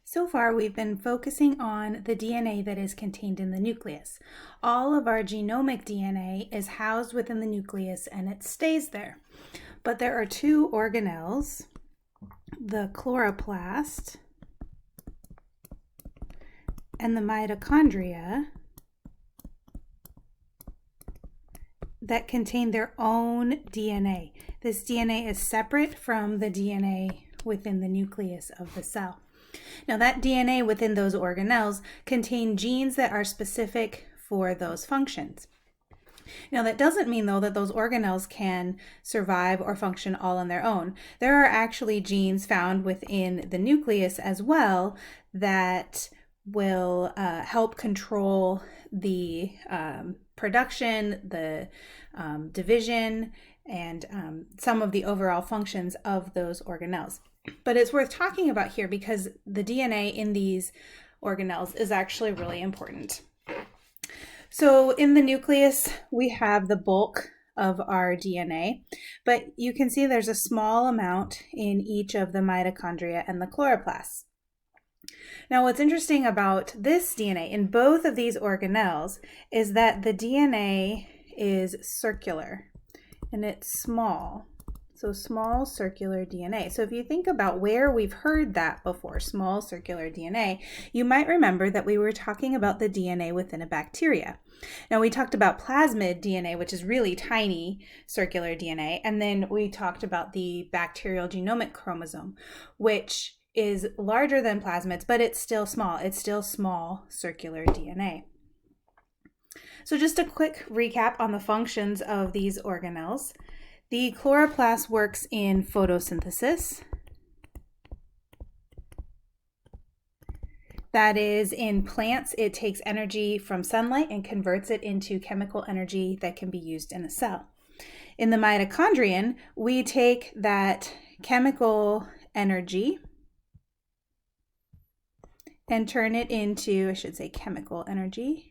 So far, we've been focusing on the DNA that is contained in the nucleus. All of our genomic DNA is housed within the nucleus and it stays there. But there are two organelles, the chloroplast and the mitochondria, that contain their own DNA. This DNA is separate from the DNA within the nucleus of the cell. Now, that DNA within those organelles contain genes that are specific for those functions. Now, that doesn't mean, though, that those organelles can survive or function all on their own. There are actually genes found within the nucleus as well that will help control the production, the division, and some of the overall functions of those organelles. But it's worth talking about here because the DNA in these organelles is actually really important. So in the nucleus, we have the bulk of our DNA, but you can see there's a small amount in each of the mitochondria and the chloroplasts. Now, what's interesting about this DNA in both of these organelles is that the DNA is circular and it's small. So small circular DNA. So if you think about where we've heard that before, small circular DNA, you might remember that we were talking about the DNA within a bacteria. Now, we talked about plasmid DNA, which is really tiny circular DNA, and then we talked about the bacterial genomic chromosome, which is larger than plasmids, but it's still small. It's still small circular DNA. So just a quick recap on the functions of these organelles. The chloroplast works in photosynthesis. That is, in plants, it takes energy from sunlight and converts it into chemical energy that can be used in a cell. In the mitochondrion, we take that chemical energy and turn it into, chemical energy,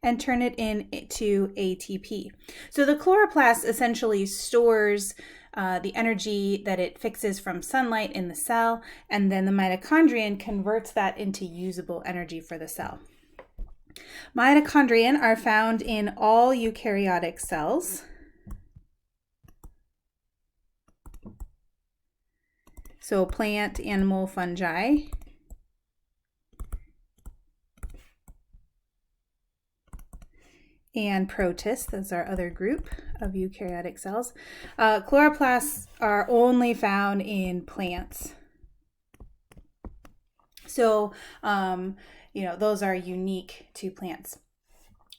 and turn it into ATP. So the chloroplast essentially stores the energy that it fixes from sunlight in the cell, and then the mitochondrion converts that into usable energy for the cell. Mitochondrion are found in all eukaryotic cells. So plant, animal, fungi. And protists, that's our other group of eukaryotic cells. Chloroplasts are only found in plants. So, those are unique to plants.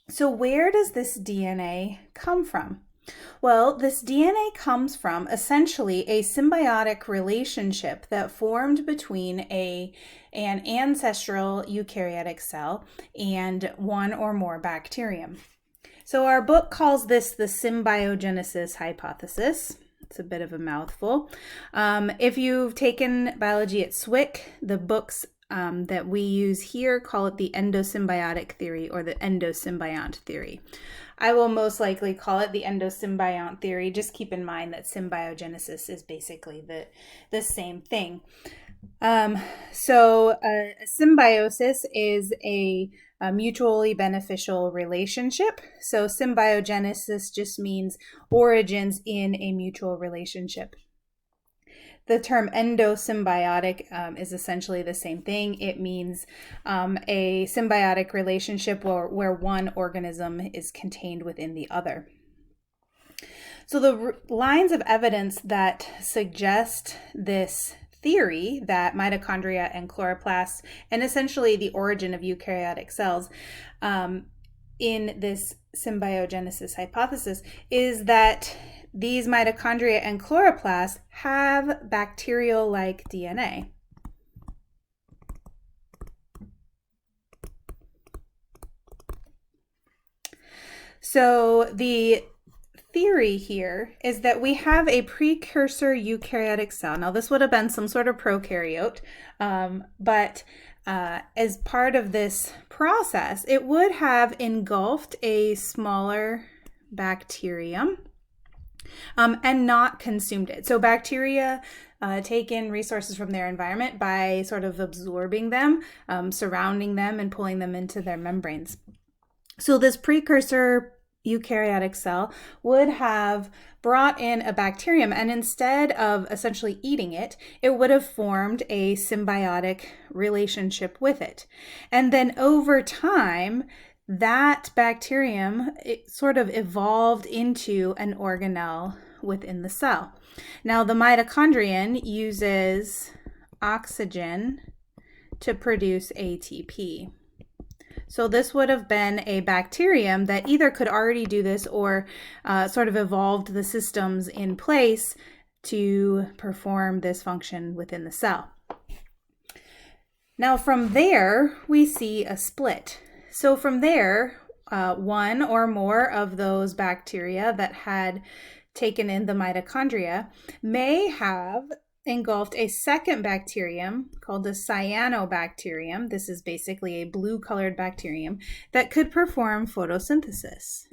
So where does this DNA come from? Well, this DNA comes from essentially a symbiotic relationship that formed between an ancestral eukaryotic cell and one or more bacterium. So our book calls this the symbiogenesis hypothesis. It's a bit of a mouthful. If you've taken biology at SWIC, the books that we use here call it the endosymbiotic theory or the endosymbiont theory. I will most likely call it the endosymbiont theory. Just keep in mind that symbiogenesis is basically the same thing. So a symbiosis is a mutually beneficial relationship. So symbiogenesis just means origins in a mutual relationship. The term endosymbiotic is essentially the same thing. It means a symbiotic relationship where one organism is contained within the other. So the lines of evidence that suggest this theory that mitochondria and chloroplasts, and essentially the origin of eukaryotic cells in this symbiogenesis hypothesis, is that these mitochondria and chloroplasts have bacterial-like DNA. So the theory here is that we have a precursor eukaryotic cell. Now, this would have been some sort of prokaryote, but as part of this process, it would have engulfed a smaller bacterium. and not consumed it. So bacteria take in resources from their environment by sort of absorbing them, surrounding them, and pulling them into their membranes. So this precursor eukaryotic cell would have brought in a bacterium, and instead of essentially eating it, it would have formed a symbiotic relationship with it. And then over time, that bacterium, it sort of evolved into an organelle within the cell. Now, the mitochondrion uses oxygen to produce ATP. So this would have been a bacterium that either could already do this or sort of evolved the systems in place to perform this function within the cell. Now from there, we see a split. So from there, one or more of those bacteria that had taken in the mitochondria may have engulfed a second bacterium called the cyanobacterium. This is basically a blue-colored bacterium that could perform photosynthesis.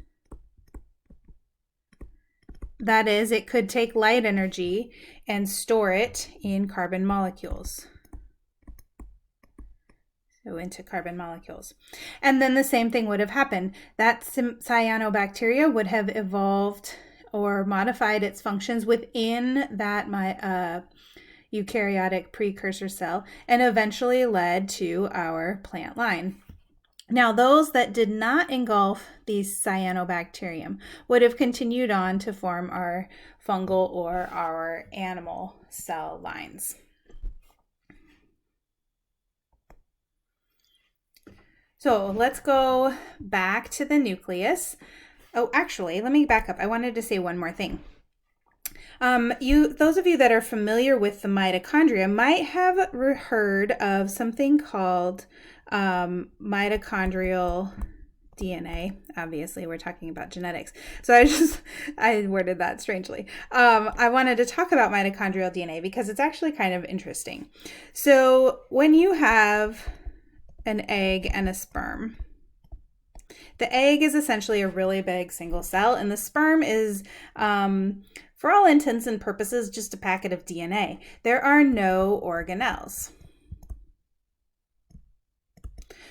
That is, it could take light energy and store it in carbon molecules. So into carbon molecules. And then the same thing would have happened. That cyanobacteria would have evolved or modified its functions within that eukaryotic precursor cell and eventually led to our plant line. Now, those that did not engulf the cyanobacterium would have continued on to form our fungal or our animal cell lines. So let's go back to the nucleus. Oh, actually, let me back up. I wanted to say one more thing. Those of you that are familiar with the mitochondria might have heard of something called mitochondrial DNA. Obviously, we're talking about genetics. So I worded that strangely. I wanted to talk about mitochondrial DNA because it's actually kind of interesting. So when you have an egg and a sperm, the egg is essentially a really big single cell, and the sperm is, for all intents and purposes, just a packet of DNA. There are no organelles.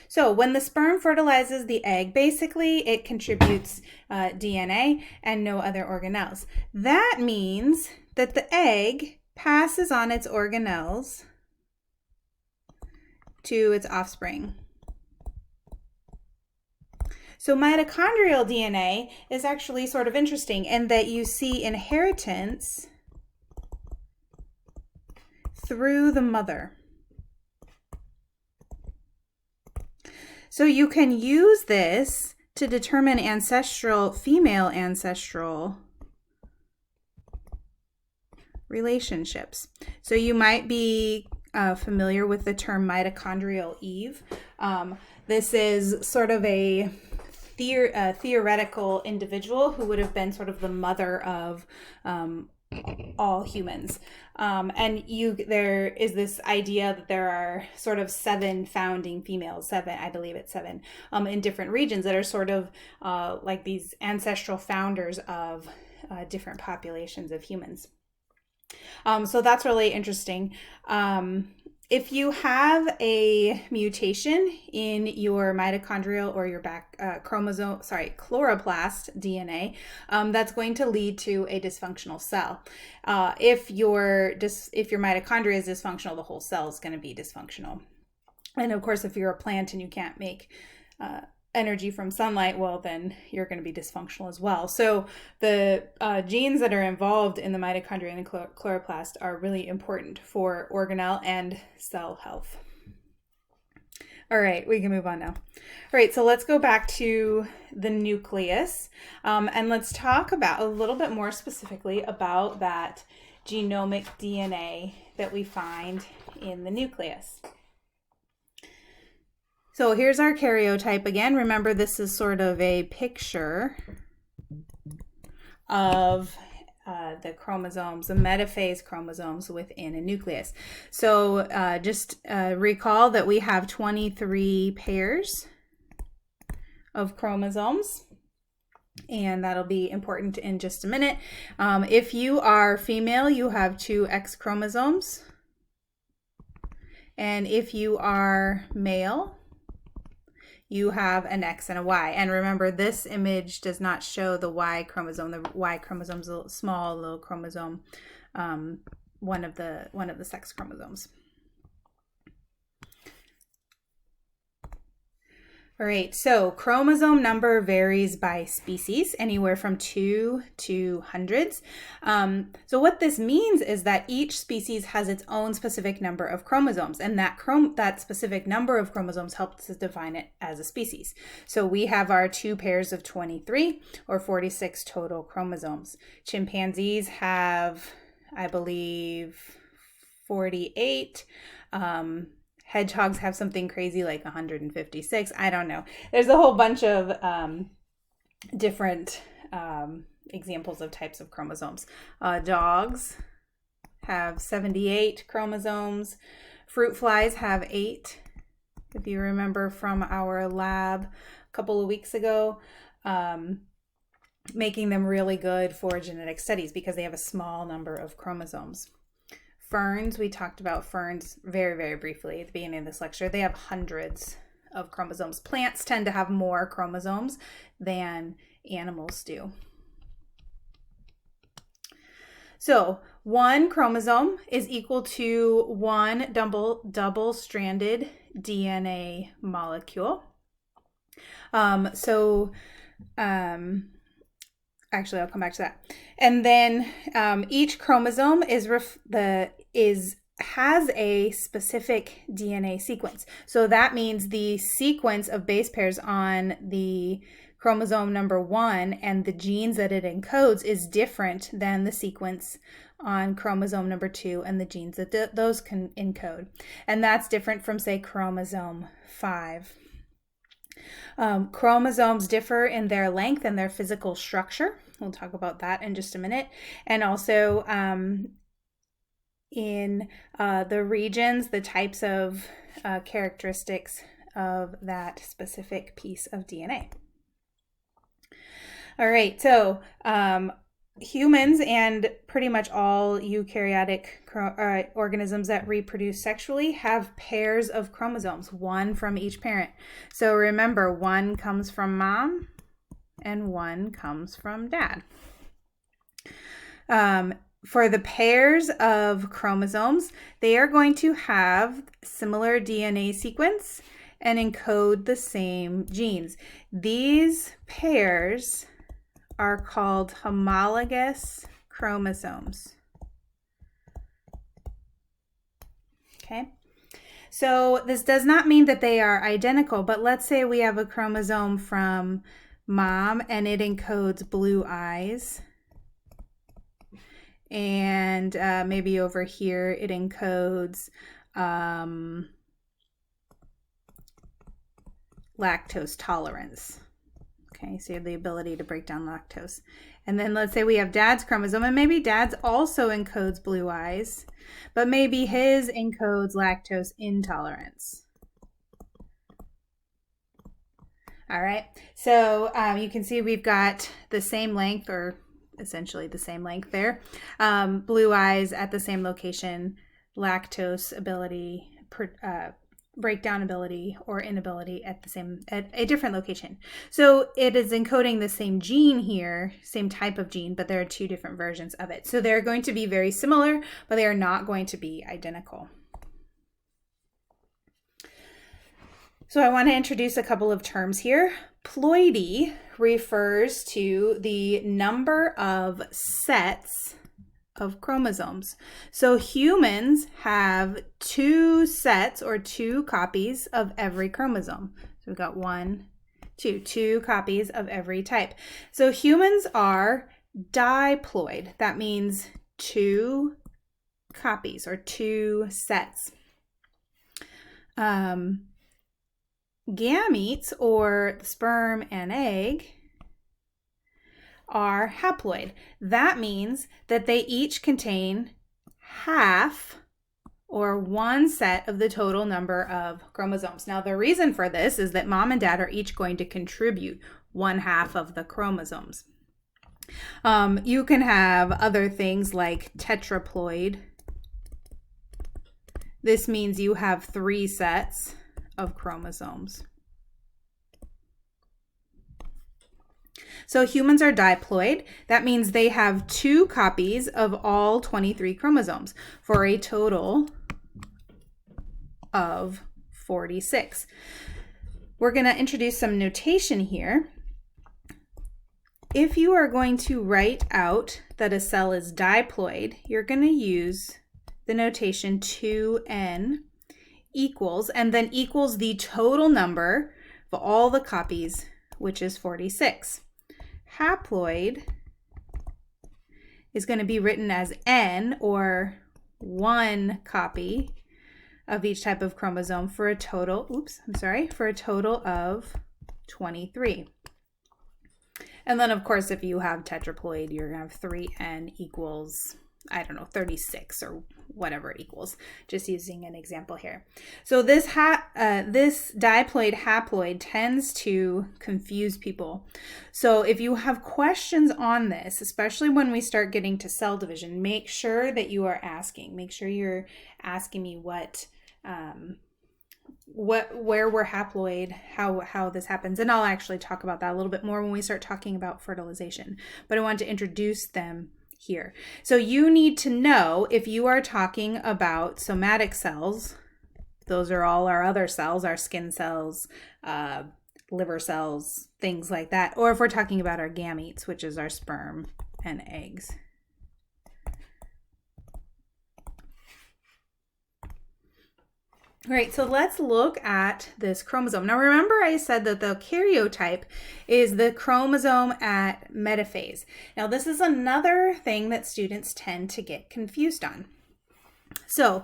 So when the sperm fertilizes the egg, basically it contributes DNA and no other organelles. That means that the egg passes on its organelles to its offspring. So mitochondrial DNA is actually sort of interesting in that you see inheritance through the mother. So you can use this to determine female ancestral relationships. So you might be familiar with the term mitochondrial Eve. This is sort of a theoretical individual who would have been sort of the mother of all humans. And there is this idea that there are sort of 7 founding females, I believe it's 7, in different regions that are sort of like these ancestral founders of different populations of humans. So that's really interesting. If you have a mutation in your mitochondrial or your chloroplast DNA, that's going to lead to a dysfunctional cell. If your mitochondria is dysfunctional, the whole cell is going to be dysfunctional. And of course, if you're a plant and you can't make energy from sunlight, well, then you're going to be dysfunctional as well. So the genes that are involved in the mitochondria and the chloroplast are really important for organelle and cell health. All right, we can move on now. All right, so let's go back to the nucleus, and let's talk about a little bit more specifically about that genomic DNA that we find in the nucleus. So here's our karyotype again. Remember, this is sort of a picture of the chromosomes, the metaphase chromosomes within a nucleus. So just recall that we have 23 pairs of chromosomes. And that'll be important in just a minute. If you are female, you have 2 X chromosomes. And if you are male, you have an X and a Y. And remember, this image does not show the Y chromosome. The Y chromosome is a small little chromosome, one of the sex chromosomes. All right, so chromosome number varies by species, anywhere from 2 to hundreds. So what this means is that each species has its own specific number of chromosomes, and that specific number of chromosomes helps to define it as a species. So we have our 2 pairs of 23, or 46 total chromosomes. Chimpanzees have, I believe, 48. Hedgehogs have something crazy like 156. I don't know. There's a whole bunch of different examples of types of chromosomes. Dogs have 78 chromosomes. Fruit flies have 8. If you remember from our lab a couple of weeks ago, making them really good for genetic studies because they have a small number of chromosomes. Ferns, we talked about ferns very, very briefly at the beginning of this lecture. They have hundreds of chromosomes. Plants tend to have more chromosomes than animals do. So 1 chromosome is equal to 1 double-stranded DNA molecule. Actually, I'll come back to that. And then each chromosome has a specific DNA sequence. So that means the sequence of base pairs on the chromosome number 1 and the genes that it encodes is different than the sequence on chromosome number 2 and the genes that those can encode. And that's different from, say, chromosome 5. Chromosomes differ in their length and their physical structure. We'll talk about that in just a minute. And also in the regions, the types of characteristics of that specific piece of DNA. All right, so humans and pretty much all eukaryotic organisms that reproduce sexually have pairs of chromosomes, 1 from each parent. So remember, 1 comes from mom and 1 comes from dad. For the pairs of chromosomes, they are going to have similar DNA sequence and encode the same genes. These pairs are called homologous chromosomes. Okay, so this does not mean that they are identical, but let's say we have a chromosome from mom and it encodes blue eyes. And maybe over here it encodes lactose tolerance. Okay, so you have the ability to break down lactose. And then let's say we have dad's chromosome, and maybe dad's also encodes blue eyes, but maybe his encodes lactose intolerance. All right, so you can see we've got the same length, or essentially the same length there. Blue eyes at the same location, lactose ability, breakdown ability or inability at a different location. So it is encoding the same gene here, same type of gene, but there are 2 different versions of it. So they're going to be very similar, but they are not going to be identical. So I want to introduce a couple of terms here. Ploidy refers to the number of sets of chromosomes. So humans have 2 sets or 2 copies of every chromosome. So we've got 1, 2 copies of every type. So humans are diploid. That means 2 copies or 2 sets. Gametes, or the sperm and egg, are haploid. That means that they each contain half or 1 set of the total number of chromosomes. Now, the reason for this is that mom and dad are each going to contribute 1/2 of the chromosomes. You can have other things like tetraploid. This means you have 3 sets of chromosomes. So humans are diploid. That means they have 2 copies of all 23 chromosomes for a total of 46. We're going to introduce some notation here. If you are going to write out that a cell is diploid, you're going to use the notation 2n equals, and then equals the total number of all the copies, which is 46. Haploid is going to be written as n, or 1 copy of each type of chromosome for a total, for a total of 23. And then, of course, if you have tetraploid, you're going to have 3n equals, 36 or whatever it equals, just using an example here. So this diploid haploid tends to confuse people. So if you have questions on this, especially when we start getting to cell division, make sure that you are asking. Make sure you're asking me where we're haploid, how this happens. And I'll actually talk about that a little bit more when we start talking about fertilization. But I want to introduce them here. So you need to know if you are talking about somatic cells, those are all our other cells, our skin cells, liver cells, things like that. Or if we're talking about our gametes, which is our sperm and eggs. All right, so let's look at this chromosome. Now remember I said that the karyotype is the chromosome at metaphase. Now this is another thing that students tend to get confused on. So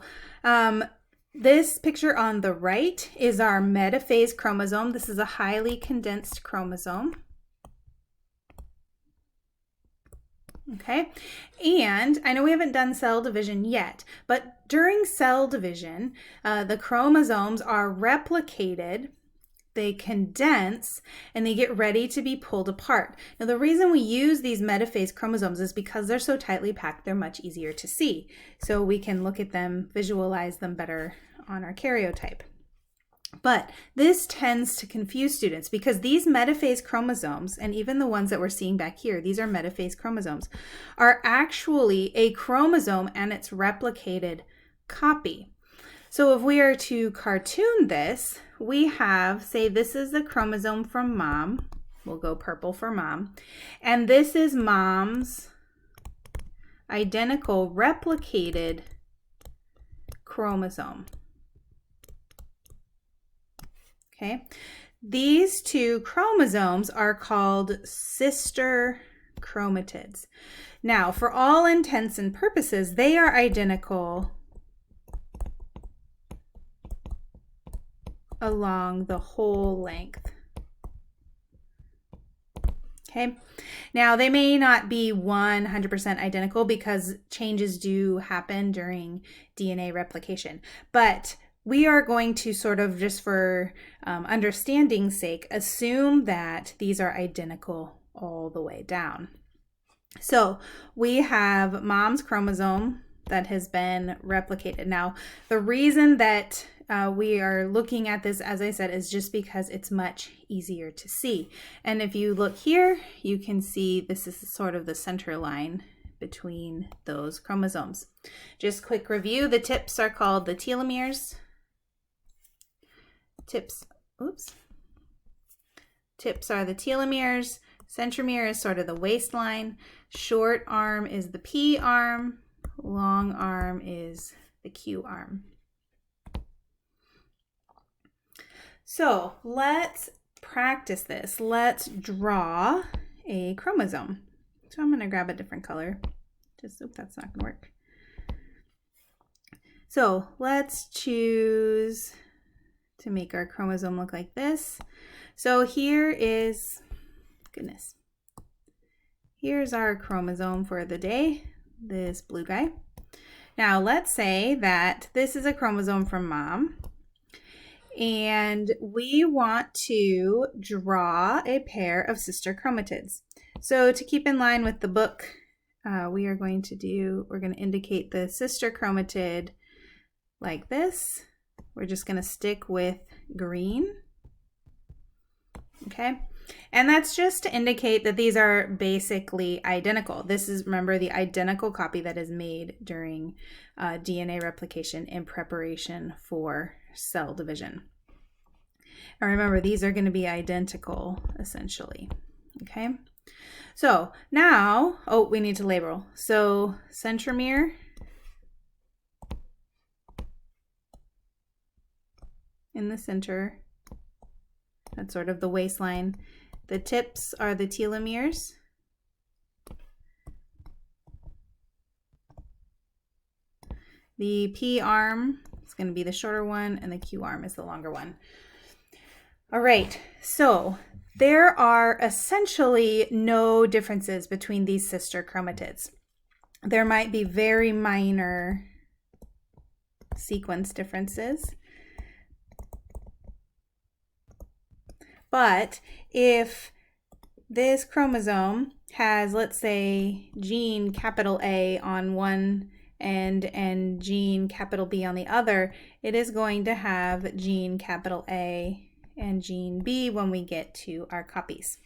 this picture on the right is our metaphase chromosome. This is a highly condensed chromosome. Okay, and I know we haven't done cell division yet, but during cell division, the chromosomes are replicated, they condense, and they get ready to be pulled apart. Now, the reason we use these metaphase chromosomes is because they're so tightly packed, they're much easier to see. So we can look at them, visualize them better on our karyotype. But this tends to confuse students because these metaphase chromosomes, and even the ones that we're seeing back here, these are metaphase chromosomes, are actually a chromosome and its replicated copy. So if we are to cartoon this, we have, say this is the chromosome from mom, we'll go purple for mom, and this is mom's identical replicated chromosome. Okay, these 2 chromosomes are called sister chromatids. Now, for all intents and purposes, they are identical along the whole length. Okay, now they may not be 100% identical because changes do happen during DNA replication, but we are going to sort of, just for understanding's sake, assume that these are identical all the way down. So we have mom's chromosome that has been replicated. Now, the reason that we are looking at this, as I said, is just because it's much easier to see. And if you look here, you can see this is sort of the center line between those chromosomes. Just quick review, the tips are called the telomeres. Tips are the telomeres. Centromere is sort of the waistline. Short arm is the P arm. Long arm is the Q arm. So let's practice this. Let's draw a chromosome. So I'm going to grab a different color. That's not going to work. So let's choose to make our chromosome look like this. So here is, here's our chromosome for the day, this blue guy. Now let's say that this is a chromosome from mom, And we want to draw a pair of sister chromatids. So to keep in line with the book, we're going to indicate the sister chromatid like this. We're just going to stick with green. Okay. And that's just to indicate that these are basically identical. This is, remember, the identical copy that is made during DNA replication in preparation for cell division. And remember, these are going to be identical, essentially. Okay. So now, we need to label. So centromere in the center. That's sort of the waistline. The tips are the telomeres. The P arm is going to be the shorter one, and the Q arm is the longer one. All right, so there are essentially no differences between these sister chromatids. There might be very minor sequence differences. But if this chromosome has, let's say, gene capital A on one end and gene capital B on the other, it is going to have gene capital A and gene B when we get to our copies.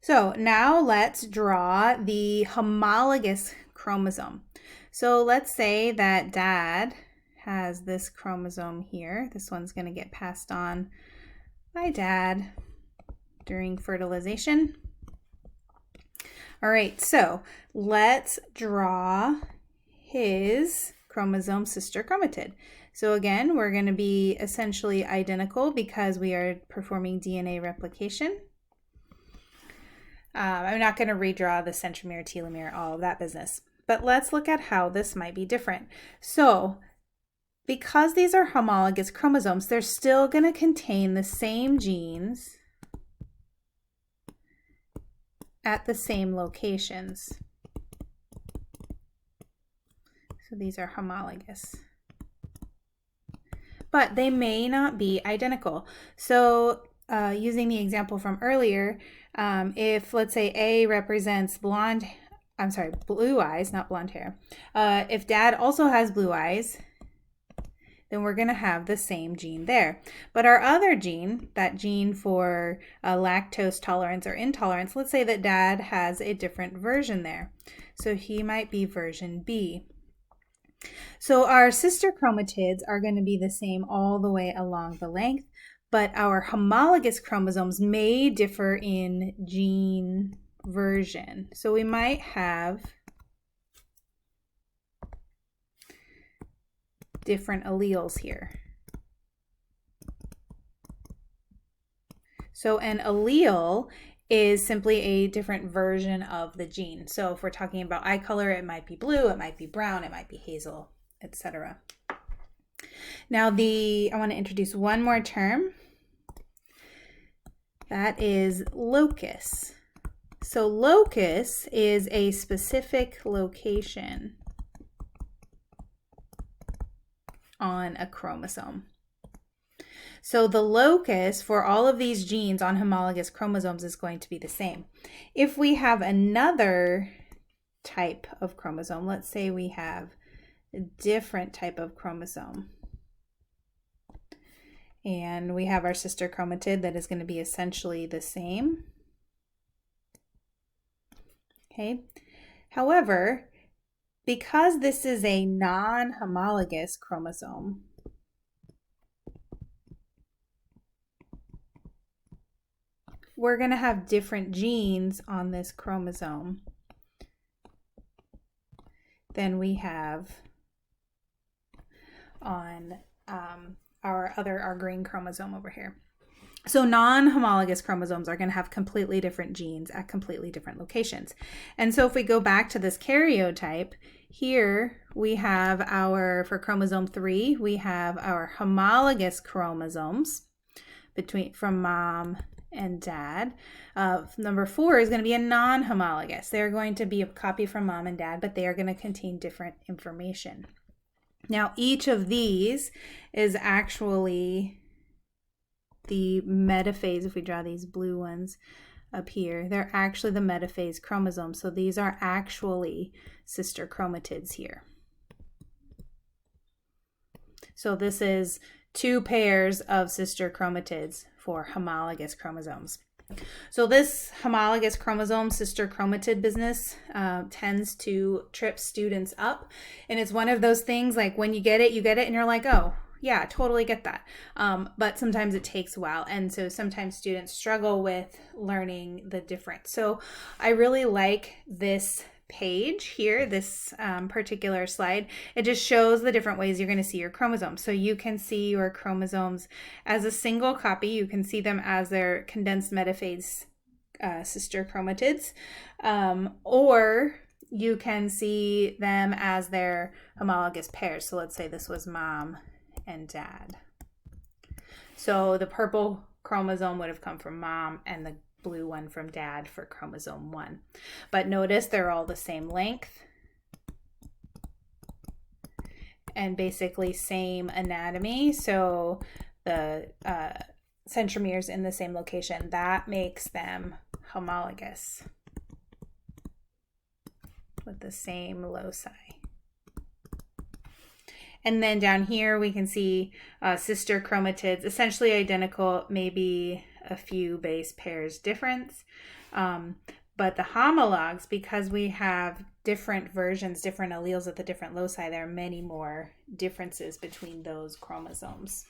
So now let's draw the homologous chromosome. So let's say that Dad has this chromosome here. This one's going to get passed on by Dad during fertilization. All right, so let's draw his chromosome sister chromatid. So again, we're going to be essentially identical because we are performing DNA replication. I'm not going to redraw the centromere, telomere, all of that business. But let's look at how this might be different. So because these are homologous chromosomes, they're still going to contain the same genes at the same locations. So these are homologous. But they may not be identical. So using the example from earlier, if let's say A represents blue eyes, not blonde hair. If Dad also has blue eyes, then we're going to have the same gene there. But our other gene, that gene for lactose tolerance or intolerance, let's say that Dad has a different version there. So he might be version B. So our sister chromatids are going to be the same all the way along the length, but our homologous chromosomes may differ in gene version. So we might have different alleles here. So an allele is simply a different version of the gene. So if we're talking about eye color, it might be blue, it might be brown, it might be hazel, etc. Now I want to introduce one more term. That is locus. So locus is a specific location on a chromosome. So the locus for all of these genes on homologous chromosomes is going to be the same. If we have another type of chromosome, let's say we have a different type of chromosome, and we have our sister chromatid that is going to be essentially the same. Okay. However, because this is a non-homologous chromosome, we're going to have different genes on this chromosome than we have on our green chromosome over here. So non-homologous chromosomes are going to have completely different genes at completely different locations. And so if we go back to this karyotype, here we have for chromosome 3, we have our homologous chromosomes from mom and dad. Number 4 is going to be a non-homologous. They're going to be a copy from mom and dad, but they are going to contain different information. Now, each of these is actually the metaphase. If we draw these blue ones up here, they're actually the metaphase chromosomes. So these are actually sister chromatids here. So this is 2 pairs of sister chromatids for homologous chromosomes. So this homologous chromosome sister chromatid business tends to trip students up. And it's one of those things like when you get it, and you're like, oh, yeah, totally get that. But sometimes it takes a while. And so sometimes students struggle with learning the difference. So I really like this page here, this particular slide. It just shows the different ways you're going to see your chromosomes. So you can see your chromosomes as a single copy. You can see them as their condensed metaphase sister chromatids, or you can see them as their homologous pairs. So let's say this was mom and dad. So the purple chromosome would have come from mom and the blue one from dad for chromosome 1. But notice they're all the same length and basically same anatomy. So the centromeres in the same location, that makes them homologous with the same loci. And then down here we can see sister chromatids, essentially identical, maybe a few base pairs difference. But the homologs, because we have different versions, different alleles at the different loci, there are many more differences between those chromosomes.